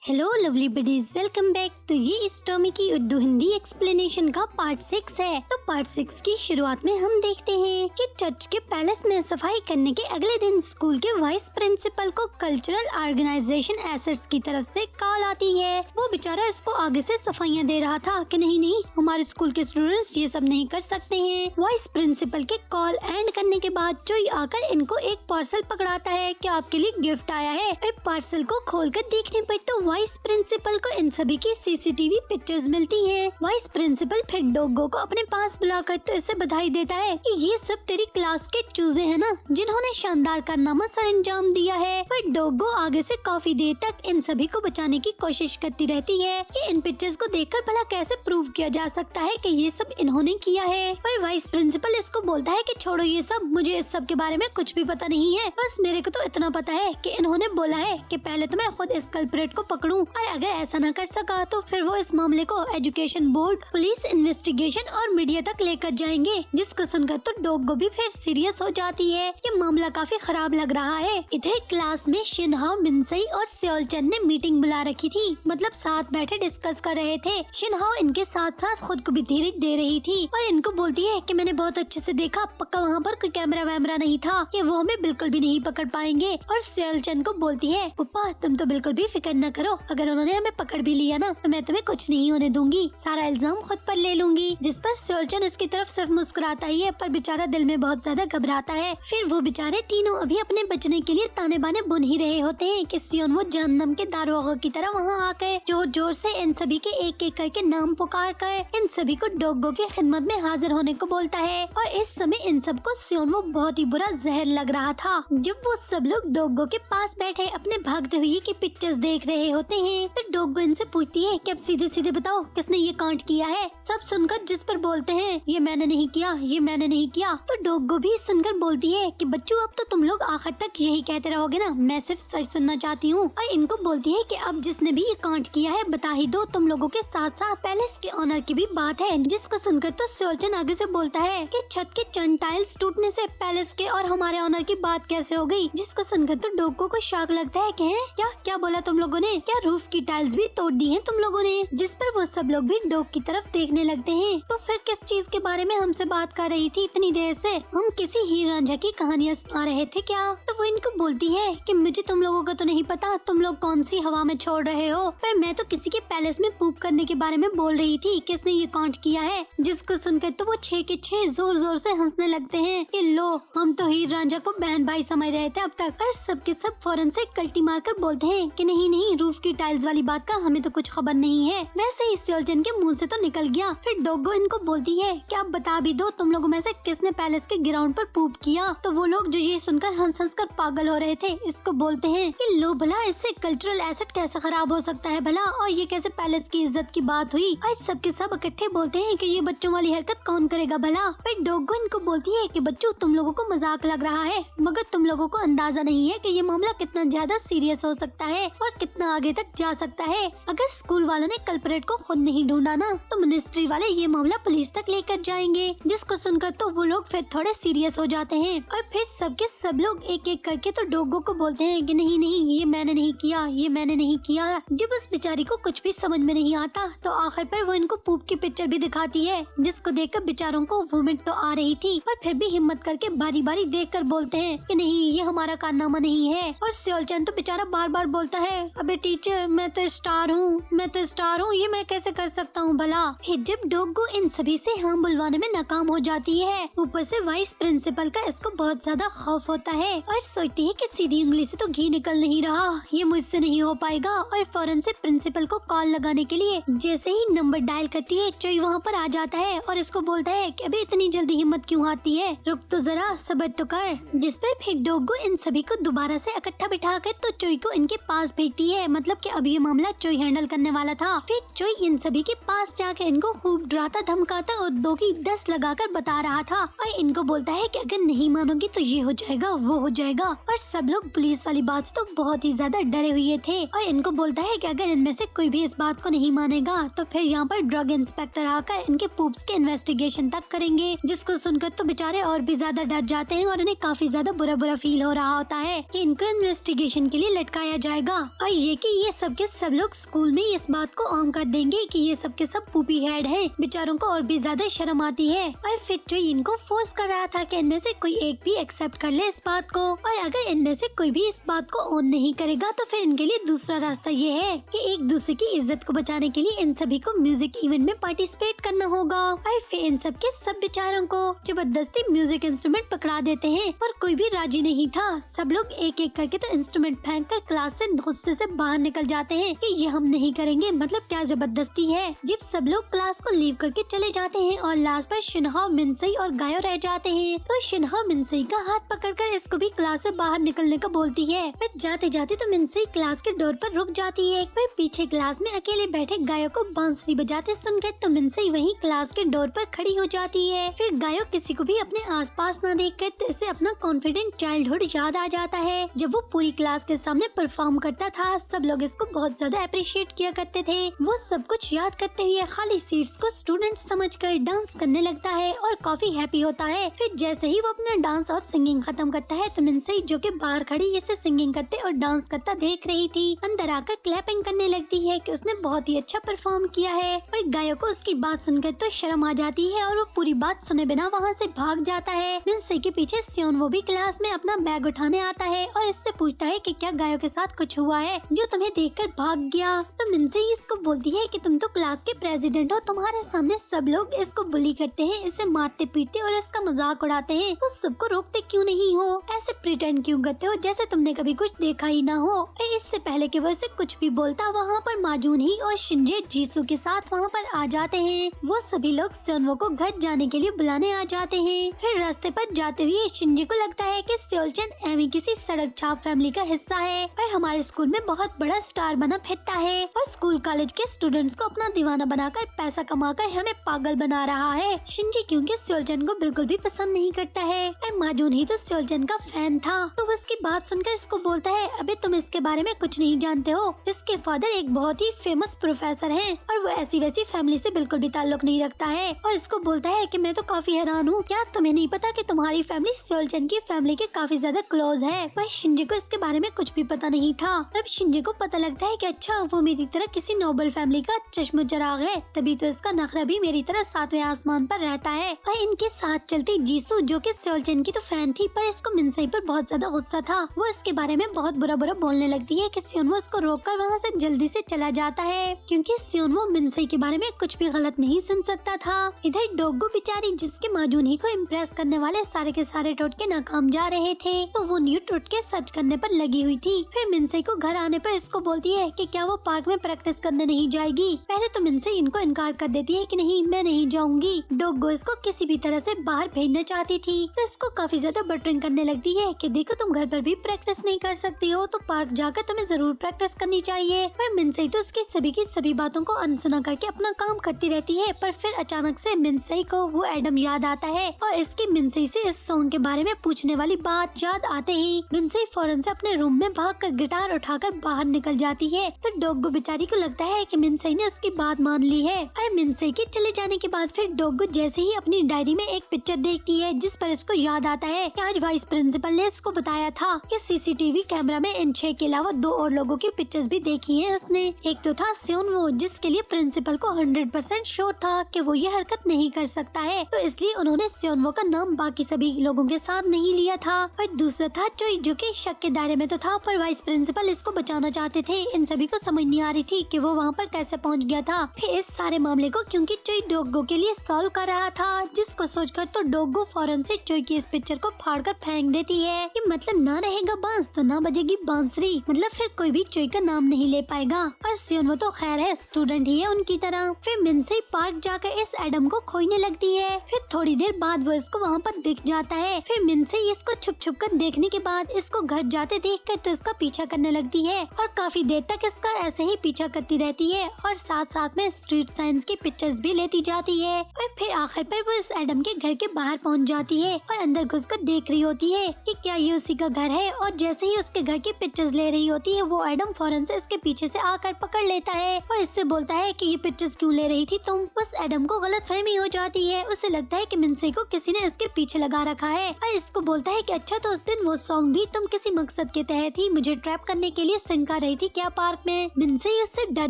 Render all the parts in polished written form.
Hello lovely buddies, welcome back. तो ये इस टॉमी की उर्दू हिंदी एक्सप्लेनेशन का पार्ट 6 है। तो पार्ट 6 की शुरुआत में हम देखते हैं कि चर्च के पैलेस में सफाई करने के अगले दिन स्कूल के वाइस प्रिंसिपल को कल्चरल ऑर्गेनाइजेशन एसेट्स की तरफ से कॉल आती है। वो बेचारा इसको आगे से सफाइयाँ दे रहा था कि नहीं हमारे स्कूल के स्टूडेंट्स ये सब नहीं कर सकते हैं। वाइस प्रिंसिपल के कॉल एंड करने के बाद चोई आकर इनको एक पार्सल पकड़ाता है कि आपके लिए गिफ्ट आया है। पार्सल को खोलकर देखने पर तो वाइस प्रिंसिपल को इन सभी की सीसीटीवी पिक्चर्स मिलती हैं। वाइस प्रिंसिपल फिर डोगो को अपने पास बुलाकर तो इसे बधाई देता है कि ये सब तेरी क्लास के चूजे हैं ना, जिन्होंने शानदार कारनामा सर अंजाम दिया है। पर डोगो आगे से काफी देर तक इन सभी को बचाने की कोशिश करती रहती है कि इन पिक्चर्स को देखकर भला कैसे प्रूव किया जा सकता है कि ये सब इन्होंने किया है। पर वाइस प्रिंसिपल इसको बोलता है कि छोड़ो ये सब, मुझे इस सब के बारे में कुछ भी पता नहीं है। बस मेरे को तो इतना पता है कि इन्होंने बोला है कि पहले तो मैं खुद इस कल्प्रेट को पकड़ूं, और अगर ऐसा न कर सका तो फिर वो इस मामले को एजुकेशन बोर्ड, पुलिस इन्वेस्टिगेशन और मीडिया तक लेकर जाएंगे। जिसको सुनकर तो डोगो भी फिर सीरियस हो जाती है। ये मामला काफी खराब लग रहा है। इधर क्लास में शिनहाओ, मिनसई और सेओलचन ने मीटिंग बुला रखी थी, मतलब साथ बैठे डिस्कस कर रहे थे। शिनहाओ इनके साथ साथ खुद को भी धीरे दे रही थी और इनको बोलती है कि मैंने बहुत अच्छे से देखा, पक्का वहाँ पर कोई कैमरा वैमरा नहीं था, कि वो हमें बिल्कुल भी नहीं पकड़ पाएंगे। और सेओलचन को बोलती है पप्पा तुम तो बिल्कुल भी फिक्र न करो, अगर उन्होंने हमें पकड़ भी लिया ना तो मैं तुम्हें कुछ नहीं होने दूंगी, सारा इल्जाम खुद पर ले लूंगी। जिस पर सेओलचन उसकी तरफ सिर्फ मुस्कुराता ही है, पर बेचारा दिल में बहुत ज्यादा घबराता है। फिर वो बेचारे तीनों अभी अपने बचने के लिए ताने बाने बुन ही रहे होते हैं कि सियोन वो जहन्नम के दारोगा की तरह वहाँ आकर जोर जोर से इन सभी के एक एक करके नाम पुकार कर इन सभी को डोगो की खिदमत में हाजिर होने को बोलता है। और इस समय इन सबको सियोन वो बहुत ही बुरा जहर लग रहा था। जब वो सब लोग डोगो के पास बैठे अपने भागते हुए की पिक्चर्स देख रहे होते हैं तो डोगो इनसे पूछती है कि अब सीधे सीधे बताओ किसने ये कांड किया है। सब सुनकर जिस पर बोलते हैं ये मैंने नहीं किया, ये मैंने नहीं किया। तो डोगो भी सुनकर बोलती है कि बच्चों अब तो तुम लोग आखिर तक यही कहते रहोगे ना, मैं सिर्फ सच सुनना चाहती हूँ। और इनको बोलती है कि अब जिसने भी ये कांड किया है बता ही दो। तुम लोगों के साथ साथ पैलेस के ऑनर की भी बात है। जिसको सुनकर तो सेओलचन आगे से बोलता है कि छत के चंद टाइल्स टूटने से पैलेस के और हमारे ऑनर की बात कैसे हो गई। जिसको सुनकर तो डोगो को शॉक लगता है कि क्या क्या बोला तुम लोगों ने, क्या रूफ की टाइल्स भी तोड़ दी हैं तुम लोगों ने। जिस पर वो सब लोग भी डोग की तरफ देखने लगते हैं। तो फिर किस चीज के बारे में हमसे बात कर रही थी इतनी देर से, हम किसी हीर रांझा की कहानियाँ सुना रहे थे क्या। तो वो इनको बोलती है कि मुझे तुम लोगों का तो नहीं पता तुम लोग कौन सी हवा में छोड़ रहे हो, पर मैं तो किसी के पैलेस में पूप करने के बारे में बोल रही थी, किसने ये कांड किया है। जिसको सुनकर तो वो 6 के 6 जोर जोर से हंसने लगते हैं कि लो हम तो हीर रांझा को बहन भाई समझ रहे थे अब तक। और सबके सब फौरन से कल्टी मारकर बोलते हैं कि नहीं रूफ की टाइल्स वाली बात का हमें तो कुछ खबर नहीं है। वैसे ही सेओलचन के मुंह से तो निकल गया। फिर डोगो इनको बोलती है कि आप बता भी दो तुम लोगों में से किसने पैलेस के ग्राउंड पर पूप किया। तो वो लोग जो ये सुनकर हंस हंस कर पागल हो रहे थे इसको बोलते हैं कि लो भला इससे कल्चरल एसेट कैसे खराब हो सकता है भला, और ये कैसे पैलेस की इज्जत की बात हुई। और सबके सब इकट्ठे बोलते हैं कि ये बच्चों वाली हरकत कौन करेगा भला। फिर डोगो इनको बोलती है कि बच्चों तुम लोगों को मजाक लग रहा है, मगर तुम लोगों को अंदाजा नहीं है कि ये मामला कितना ज्यादा सीरियस हो सकता है और कितना आगे तक जा सकता है। अगर स्कूल वालों ने कल्प्रेट को खुद नहीं ढूंढा ना तो मिनिस्ट्री वाले ये मामला पुलिस तक लेकर जाएंगे। जिसको सुनकर तो वो लोग फिर थोड़े सीरियस हो जाते हैं। और फिर सबके सब लोग एक एक करके तो डोगो को बोलते हैं कि नहीं ये मैंने नहीं किया, ये मैंने नहीं किया। जब उस बेचारी को कुछ भी समझ में नहीं आता तो आखिर पर वो इनको पूप की पिक्चर भी दिखाती है, जिसको देखकर बेचारों को वोमिट तो आ रही थी, पर फिर भी हिम्मत करके बारी बारी देख कर बोलते हैं कि नहीं ये हमारा कारनामा नहीं है। और सेओलचन तो बेचारा बार बार बोलता है अबे टीचर मैं तो स्टार हूँ, मैं तो स्टार हूँ, ये मैं कैसे कर सकता हूँ भला। फिर जब डोगो इन सभी से हाँ बुलवाने में नाकाम हो जाती है, ऊपर से वाइस प्रिंसिपल का इसको बहुत ज्यादा खौफ होता है और सोचती है कि सीधी उंगली से तो घी निकल नहीं रहा, ये मुझसे नहीं हो पाएगा। और फौरन से प्रिंसिपल को कॉल लगाने के लिए जैसे ही नंबर डायल करती है चोई वहाँ पर आ जाता है और इसको बोलता है कि अबे इतनी जल्दी हिम्मत क्यों आती है, रुक तो जरा सब्र तो कर। जिस पर फिर डोगो इन सभी को दोबारा से इकट्ठा बिठाकर तो चोई को इनके पास भेजती है, मतलब कि अब ये मामला चोई हैंडल करने वाला था। फिर चोई इन सभी के पास जाकर इनको खूब डराता धमकाता और 2 की 10 लगाकर बता रहा था और इनको बोलता है कि अगर नहीं मानोगी तो ये हो जाएगा वो हो जाएगा। और सब लोग पुलिस वाली बात से तो बहुत ही ज्यादा डरे हुए थे और इनको बोलता है कि अगर इनमें से कोई भी इस बात को नहीं मानेगा तो फिर यहाँ पर ड्रग इंस्पेक्टर आकर इनके पूप्स के इन्वेस्टिगेशन तक करेंगे। जिसको सुनकर तो बेचारे और भी ज्यादा डर जाते हैं और इन्हें काफी ज्यादा बुरा बुरा फील हो रहा होता है कि इनको इन्वेस्टिगेशन के लिए लटकाया जाएगा। और ये क्योंकि ये सब के सब लोग स्कूल में इस बात को आम कर देंगे कि ये सब के सब पूपी हेड हैं। बेचारों को और भी ज्यादा शर्म आती है। और फिर जो इनको फोर्स कर रहा था कि इनमें से कोई एक भी एक्सेप्ट कर ले इस बात को, और अगर इनमें से कोई भी इस बात को ऑन नहीं करेगा तो फिर इनके लिए दूसरा रास्ता ये है कि एक दूसरे की इज्जत को बचाने के लिए इन सभी को म्यूजिक इवेंट में पार्टिसिपेट करना होगा। और फिर इन सब के सब बेचारों को जबरदस्ती म्यूजिक इंस्ट्रूमेंट पकड़ा देते हैं, पर कोई भी राजी नहीं था। सब लोग एक एक करके तो इंस्ट्रूमेंट फेंक कर क्लास से गुस्से से बाहर निकल जाते हैं कि ये हम नहीं करेंगे, मतलब क्या जबरदस्ती है। जब सब लोग क्लास को लीव करके चले जाते हैं और लास्ट पर शिनहा, मिनसई और गायो रह जाते हैं, तो शिनहा मिनसई का हाथ पकड़कर इसको भी क्लास से बाहर निकलने का बोलती है। पर जाते जाते तो मिनसई क्लास के डोर पर रुक जाती है। पर पीछे क्लास में अकेले बैठे गायो को बांसुरी बजाते सुनकर तो मिनसई वहीं क्लास के डोर पर खड़ी हो जाती है। फिर गायो किसी को भी अपने आसपास न देखकर तो इसे अपना कॉन्फिडेंट चाइल्डहुड याद आ जाता है। जब वो पूरी क्लास के सामने परफॉर्म करता था, सब लोग इसको बहुत ज्यादा अप्रिशिएट किया करते थे। वो सब कुछ याद करते हुए खाली सीट्स को स्टूडेंट समझकर डांस करने लगता है और काफी हैप्पी होता है। फिर जैसे ही वो अपना डांस और सिंगिंग खत्म करता है तो मिनसई जो कि बाहर खड़ी इसे सिंगिंग करते और डांस करता देख रही थी, अंदर आकर क्लैपिंग करने लगती है कि उसने बहुत ही अच्छा परफॉर्म किया है। पर गायो को उसकी बात सुनकर तो शर्म आ जाती है और वो पूरी बात सुने बिना वहाँ से भाग जाता है। मिनसई के पीछे सियोन वो भी क्लास में अपना बैग उठाने आता है और इससे पूछता है कि क्या गायो के साथ कुछ हुआ है जो तुम्हें देखकर भाग गया। तो मिनसई इसको बोलती है कि तुम तो क्लास के प्रेसिडेंट हो, तुम्हारे सामने सब लोग इसको बुली करते हैं, इसे मारते पीटते और इसका मजाक उड़ाते हैं, तो सबको रोकते क्यों नहीं हो? ऐसे प्रिटेंड क्यों करते हो जैसे तुमने कभी कुछ देखा ही ना हो? इससे पहले कि वो इसे कुछ भी बोलता, वहाँ पर माजून ही और शिंजे जीसू के साथ वहाँ पर आ जाते हैं। वो सभी लोग सियोनवो को घर जाने के लिए बुलाने आ जाते हैं। फिर रास्ते पर जाते हुए शिंजे को लगता है कि सियोलचन एमी किसी सड़क छाप फैमिली का हिस्सा है और हमारे स्कूल में बहुत बड़ा स्टार बना फिरता है और स्कूल कॉलेज के स्टूडेंट्स को अपना दीवाना बनाकर पैसा कमाकर हमें पागल बना रहा है। शिंजी क्योंकि सियोलचन को बिल्कुल भी पसंद नहीं करता है और माजून ही तो सियोलचन का फैन था। तो वो इसकी बात सुनकर इसको बोलता है, अबे तुम इसके बारे में कुछ नहीं जानते हो, इसके फादर एक बहुत ही फेमस प्रोफेसर हैं और वो ऐसी वैसी फैमिली से बिल्कुल भी ताल्लुक नहीं रखता है। और इसको बोलता है कि मैं तो काफी हैरान हूँ, क्या तुम्हें नहीं पता कि तुम्हारी फैमिली सियोलचन की फैमिली के काफी ज्यादा क्लोज है? पर शिंजी को इसके बारे में कुछ भी पता नहीं था। तब शिंजी को पता लगता है कि अच्छा वो मेरी तरह किसी नोबल फैमिली का चश्म चराग है, तभी तो इसका नखरा भी मेरी तरह सातवें आसमान पर रहता है। और इनके साथ चलती जीसू जो कि सियोलचन की तो फैन थी, पर इसको मिनसई पर बहुत ज्यादा गुस्सा था। वो इसके बारे में बहुत बुरा बुरा बोलने लगती है कि सियोनवो उसको रोककर वहाँ से जल्दी से चला जाता है, क्योंकि सियोनवो मिनसई के बारे में कुछ भी गलत नहीं सुन सकता था। इधर डोगो बेचारी जिसके माजून ही को इम्प्रेस करने वाले सारे के सारे टोटके नाकाम जा रहे थे, तो वो न्यू टोटके सर्च करने पर लगी हुई थी। फिर मिनसई को घर आने पर इसको बोलती है कि क्या वो पार्क में प्रैक्टिस करने नहीं जाएगी। पहले तो मिनसई इनको इनकार कर देती है कि नहीं मैं नहीं जाऊंगी। डोगो इसको किसी भी तरह से बाहर भेजना चाहती थी, तो इसको काफी ज्यादा बटरिंग करने लगती है कि देखो तुम घर पर भी प्रैक्टिस नहीं कर सकती हो, तो पार्क जाकर तुम्हें जरूर प्रैक्टिस करनी चाहिए। पर मिनसई तो उसकी सभी की सभी बातों को अनसुना करके अपना काम करती रहती है। पर फिर अचानक से मिनसई को वो एडम याद आता है और इसकी मिनसई से इस सॉन्ग के बारे में पूछने वाली बात याद आते ही मिनसई फौरन से अपने रूम में भागकर गिटार उठाकर बाहर निकल जाती है। तो डोगो बेचारी को लगता है कि मिनसई ने उसकी बात मान ली है। और मिनसई के चले जाने के बाद फिर डोगो जैसे ही अपनी डायरी में एक पिक्चर देखती है, जिस पर इसको याद आता है कि आज वाइस प्रिंसिपल ने इसको बताया था कि सीसीटीवी कैमरा में इन 6 के अलावा 2 और लोगों की पिक्चर्स भी देखी है उसने। एक तो था सियोनवो, जिसके लिए प्रिंसिपल को 100% श्योर था कि वो ये हरकत नहीं कर सकता है, तो इसलिए उन्होंने सियोनवो का नाम बाकी सभी लोगों के साथ नहीं लिया था। और दूसरा था चोई, जो कि शक के दायरे में तो था, पर वाइस प्रिंसिपल इसको बचाना चाहते थे। इन सभी को समझ नहीं आ रही थी कि वो वहाँ पर कैसे पहुँच गया था। फिर इस सारे मामले को क्योंकि चोई डोगो के लिए सॉल्व कर रहा था, जिसको सोचकर तो डोगो फौरन से चोई की इस पिक्चर को फाड़कर फेंक देती है कि मतलब ना रहेगा बांस तो ना बजेगी बांसुरी, मतलब फिर कोई भी चोई का नाम नहीं ले पाएगा। और सियोनवो तो खैर है, स्टूडेंट ही है उनकी तरह। फिर मिनसई पार्क जाकर इस एडम को खोजने लगती है। फिर थोड़ी देर बाद वो इसको वहाँ पर दिख जाता है। फिर मिनसई इसको छुप छुप कर देखने के बाद इसको घर जाते देखकर तो इसका पीछा करने लगती है और काफी देर तक इसका ऐसे ही पीछा करती रहती है और साथ साथ में स्ट्रीट साइंस की पिक्चर्स भी लेती जाती है। और फिर आखिर पर वो इस एडम के घर के बाहर पहुँच जाती है और अंदर घुसकर देख रही होती है कि क्या ये उसी का घर है। और जैसे ही उसके घर की पिक्चर्स ले रही होती है, वो एडम फौरन से इसके पीछे से आकर पकड़ लेता है और इससे बोलता है कि ये पिक्चर्स क्यों ले रही थी तुम। उस एडम को गलतफहमी हो जाती है, उसे लगता है कि मिनसई को किसी ने इसके पीछे लगा रखा है और इसको बोलता है कि अच्छा तो उस दिन वो सॉन्ग भी तुम किसी मकसद के तहत ही मुझे ट्रैप करने के लिए सिंग कर रही थी क्या पार्क में। मिनसे उससे डर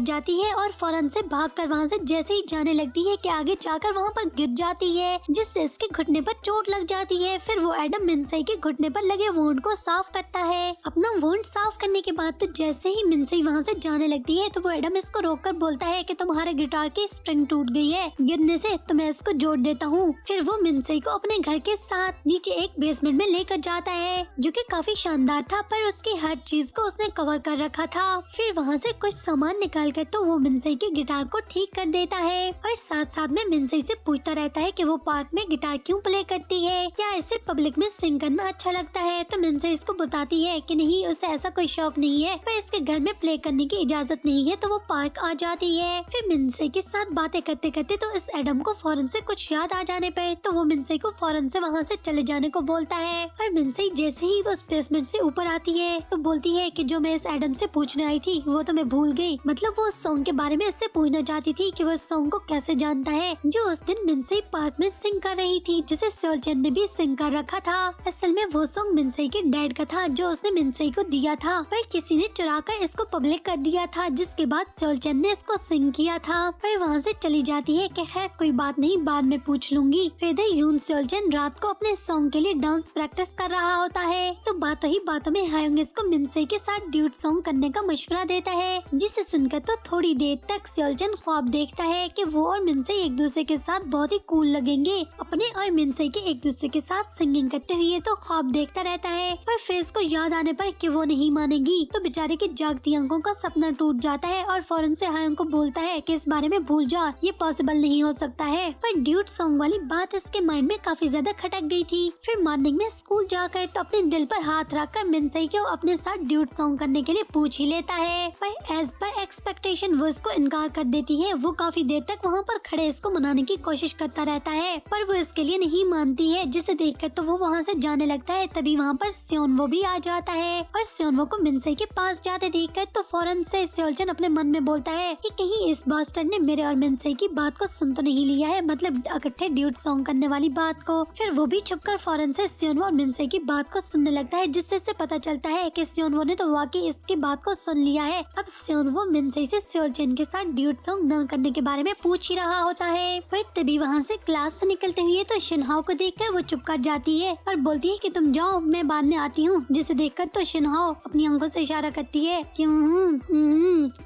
जाती है और फौरन से भागकर वहाँ से जैसे ही जाने लगती है कि आगे जाकर वहाँ पर गिर जाती है, जिससे इसके घुटने पर चोट लग जाती है। फिर वो एडम मिनसे के घुटने पर लगे वुंड को साफ करता है। अपना वुंड साफ करने के बाद तो जैसे ही मिनसे वहाँ से जाने लगती है तो वो एडम इसको रोककर बोलता है कि तुम्हारे गिटार की स्ट्रिंग टूट गई है गिरने से, तो मैं इसको जोड़ देता हूँ। फिर वो मिनसे को अपने घर के साथ नीचे एक बेसमेंट में लेकर जाता है, जो कि काफी शानदार था, पर उसकी हर चीज को उसने कवर कर रखा था। फिर वहाँ से कुछ सामान निकाल कर तो वो मिनसे के गिटार को ठीक कर देता है और साथ साथ में मिनसे से पूछता रहता है कि वो पार्क में गिटार क्यों प्ले करती है, क्या इसे पब्लिक में सिंग करना अच्छा लगता है। तो मिनसे इसको बताती है कि नहीं, उसे ऐसा कोई शौक नहीं है, पर इसके घर में प्ले करने की इजाजत नहीं है। तो वो पार्क आ जाती है। फिर मिनसे के साथ बातें करते करते तो इस एडम को फौरन से कुछ याद आ जाने पर तो वो मिनसे को फौरन से वहाँ से चले जाने को बोलता है। और मिनसे जैसे ही वो बेसमेंट से ऊपर आती है तो बोलती है कि जो मैं इस एडम से पूछने आई थी वो तो मैं भूल गई। मतलब वो सॉन्ग के बारे में इससे पूछना चाहती थी कि वो सॉन्ग को कैसे जानता है, जो उस दिन मिनसे पार्क में सिंग कर रही थी, जिसे सेओल-चन ने भी सिंग कर रखा था। असल में वो सॉन्ग मिनसे के डैड का था, जो उसने मिनसे को दिया था, पर किसी ने चुरा कर इसको पब्लिक कर दिया था, जिसके बाद सेओल-चन ने इसको सिंग किया था। फिर वहाँ से चली जाती है कि खैर कोई बात नहीं, बाद में पूछ लूंगी। फिर यून सेओल-चन रात को अपने सॉन्ग के लिए डांस प्रैक्टिस कर रहा होता है, तो बातों ही बातों में हायोंग इसको मिनसे के साथ ड्यूट सॉन्ग करने का मशवरा देता है, जिसे सुनकर तो थोड़ी देर तक सेओल-चन ख्वाब देखता है कि वो और मिनसे एक दूसरे के साथ बहुत ही कूल लगेंगे। अपने और मिनसे के एक दूसरे के साथ सिंगिंग करते हुए तो ख्वाब देखता रहता है, पर फिर इसको याद आने पर कि वो नहीं मानेगी, तो बेचारे की जागती आंखों का सपना टूट जाता है और फौरन से हायोंग को बोलता है कि इस बारे में भूल जा, ये पॉसिबल नहीं हो सकता है। पर ड्यूट सॉन्ग वाली बात इसके माइंड में काफी ज्यादा खटक गई थी। फिर मॉर्निंग में स्कूल जाकर तो अपने दिल पर हाथ रखकर मिनसे को अपने साथ ड्यूट सॉन्ग करने के लिए पूछ ही लेता है, पर एज पर एक्सपेक्टेशन वो इसको इनकार कर देती है। वो काफी देर तक वहाँ पर खड़े इसको मनाने की कोशिश करता रहता है, पर वो इसके लिए नहीं मानती है, जिसे देखकर तो वो वहाँ से जाने लगता है। तभी वहाँ पर सेओनवो भी आ जाता है और सेओनवो को मिनसे के पास जाते देखकर तो फौरन से सेओल-चन अपने मन में बोलता है कि कहीं इस बास्टर्ड ने मेरे और मिनसे की बात को सुन तो नहीं लिया है, मतलब इकट्ठे ड्यूट सॉन्ग करने वाली बात को। फिर वो भी छुपकर फौरन से सेओनवो और मिनसे की बात को सुनने लगता है, जिससे से पता चलता है कि सेओनवो ने तो वाकई इसकी बात को सुन लिया है। अब सेओनवो मिनसे से सेओल-चन के साथ ड्यूट सॉन्ग न करने के बारे में पूछ ही रहा होता है। फिर तभी वहाँ से क्लास से निकलते हुए तो शिनहाओ को देखकर वो चुप कर जाती है और बोलती है कि तुम जाओ, मैं बाद में आती हूँ, जिसे देखकर तो शिनहाओ अपनी आंखों से इशारा करती है कि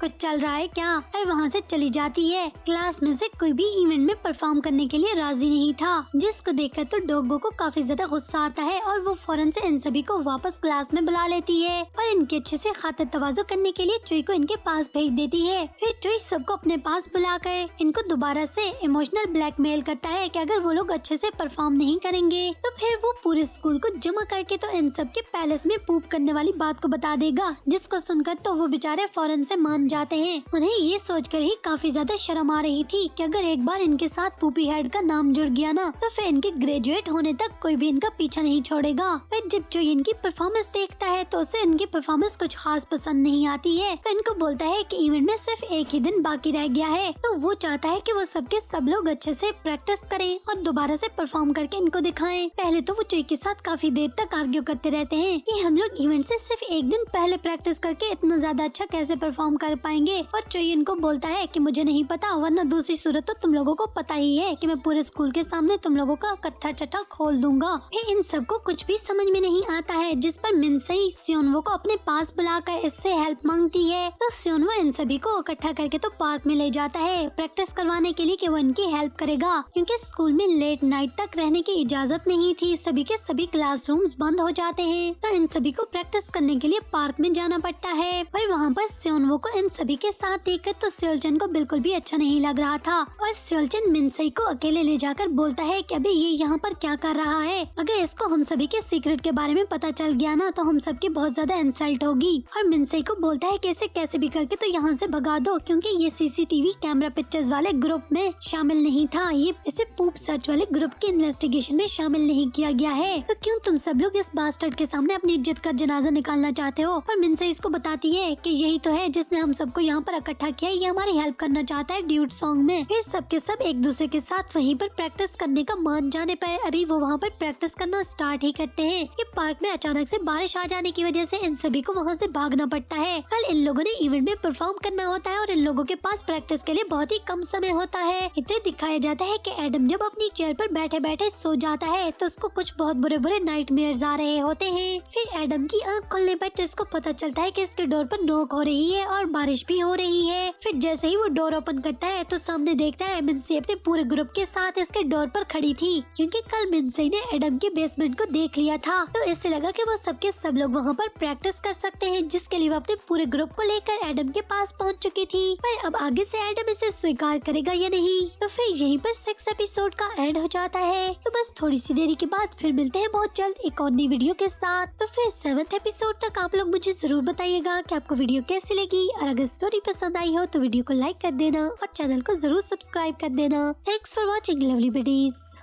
कुछ चल रहा है क्या, और वहाँ से चली जाती है। क्लास में से कोई भी इवेंट में परफॉर्म करने के लिए राजी नहीं था, जिसको देखकर तो डोगो को काफी ज्यादा गुस्सा आता है और वो फौरन से इन सभी को वापस क्लास में बुला लेती है और इनके अच्छे से खातिर तवाज़ो करने के लिए चुई को इनके पास भेज देती है। फिर चुई सबको अपने पास बुलाकर इनको दोबारा से इमोशनल ब्लैकमेल करता है कि अगर वो लोग अच्छे से परफॉर्म नहीं करेंगे तो फिर वो पूरे स्कूल को जमा करके तो इन सब के पैलेस में पूप करने वाली बात को बता देगा, जिसको सुनकर तो वो बेचारे फौरन से मान जाते हैं। उन्हें ये सोचकर ही काफी ज्यादा शर्म आ रही थी कि अगर एक बार इनके साथ पूपी हेड का नाम जुड़ गया ना तो फिर इनके ग्रेजुएट होने तक कोई भी इनका पीछा नहीं छोड़ेगा। फिर जब जो इनकी परफॉर्मेंस देखता है तो उसे इनकी परफॉर्मेंस कुछ खास पसंद नहीं आती है, तो इनको बोलता है कि इवेंट में सिर्फ एक ही दिन बाकी रह गया है, तो वो चाहता है कि वो सबके सब लोग अच्छे से प्रैक्टिस करें और दोबारा से परफॉर्म करके इनको दिखाएं। पहले तो वो चुई के साथ काफी देर तक आर्ग्यू करते रहते हैं कि हम लोग इवेंट से सिर्फ एक दिन पहले प्रैक्टिस करके इतना ज्यादा अच्छा कैसे परफॉर्म कर पाएंगे, और चुई इनको बोलता है कि मुझे नहीं पता, वरना दूसरी सूरत तो तुम लोगों को पता ही है कि मैं पूरे स्कूल के सामने तुम लोगों का कट्ठा चट्टा खोल दूंगा। फिर इन सबको कुछ भी समझ में नहीं आता है, जिस पर मिनसे सेओनवो को अपने पास बुलाकर इससे हेल्प मांगती है, तो सेओनवो इन सभी को इकट्ठा करके तो पार्क में ले जाता है प्रैक्टिस करवाने के लिए कि वो इनकी हेल्प करेगा, क्योंकि स्कूल में लेट नाइट तक रहने की इजाजत नहीं थी, सभी के सभी क्लासरूम्स बंद हो जाते हैं, तो इन सभी को प्रैक्टिस करने के लिए पार्क में जाना पड़ता है। पर वहाँ पर सेओनवो को इन सभी के साथ देखकर तो सेओल-चन को बिल्कुल भी अच्छा नहीं लग रहा था और सेओल-चन मिनसे को अकेले ले जाकर बोलता है कि अबे ये यहाँ पर क्या कर रहा है, अगर इसको हम सभी के सीक्रेट के बारे में पता चल गया ना तो हम सबकी बहुत ज्यादा इंसल्ट होगी। और मिनसे को बोलता है कि इसे कैसे भी करके तो यहाँ से भगा दो, क्योंकि ये सीसीटीवी कैमरा पिक्चर्स वाले ग्रुप में शामिल नहीं था, ये इसे पूप सर्च वाले ग्रुप के इन्वेस्टिगेशन में शामिल नहीं किया गया है, तो क्यों तुम सब लोग इस बास्टर्ड के सामने अपनी इज्जत का जनाजा निकालना चाहते हो। और मिनसे इसको बताती है कि यही तो है जिसने हम सबको यहाँ पर इकट्ठा किया, ये हमारी हेल्प करना चाहता है ड्यूट सॉन्ग में। फिर सबके सब एक दूसरे के साथ वहीं पर प्रैक्टिस करने का मान जाने पर अभी वो वहाँ पर प्रैक्टिस करना स्टार्ट ही करते हैं कि पार्क में अचानक से बारिश आ जाने की वजह से इन सभी को वहाँ से भागना पड़ता है। कल इन लोगों ने इवेंट में परफॉर्म करना होता है और इन लोगों के पास प्रैक्टिस के लिए बहुत ही कम समय होता है। इतने दिखाया जाता है कि एडम जब अपनी चेयर पर बैठे बैठे सो जाता है तो उसको कुछ बहुत बुरे बुरे नाइटमेयर्स आ रहे होते हैं। फिर एडम की आंख खुलने पर तो इसको पता चलता है कि इसके डोर पर नॉक हो रही है और बारिश भी हो रही है। फिर जैसे ही वो डोर ओपन करता है तो सामने देखता है मिन्सी अपने पूरे ग्रुप के साथ इसके डोर पर खड़ी थी, क्योंकि कल मिन्सी ने एडम के बेसमेंट को देख लिया था। तो इससे लगा कि वो सबके सब लोग वहाँ पर प्रैक्टिस कर सकते हैं, जिसके लिए वो अपने पूरे ग्रुप को लेकर एडम के पास पहुँच चुकी थी। पर अब आगे से एडम इसे स्वीकार करेगा या नहीं। तो फिर यहीं पर 6 एपिसोड का एंड हो जाता है। तो बस थोड़ी सी देरी के बाद फिर मिलते हैं बहुत जल्द एक और नई वीडियो के साथ। तो फिर 7th एपिसोड तक आप लोग मुझे जरूर बताइएगा कि आपको वीडियो कैसी लगी, और अगर स्टोरी पसंद आई हो तो वीडियो को लाइक कर देना और चैनल को जरूर सब्सक्राइब कर देना। Thanks for watching lovely buddies.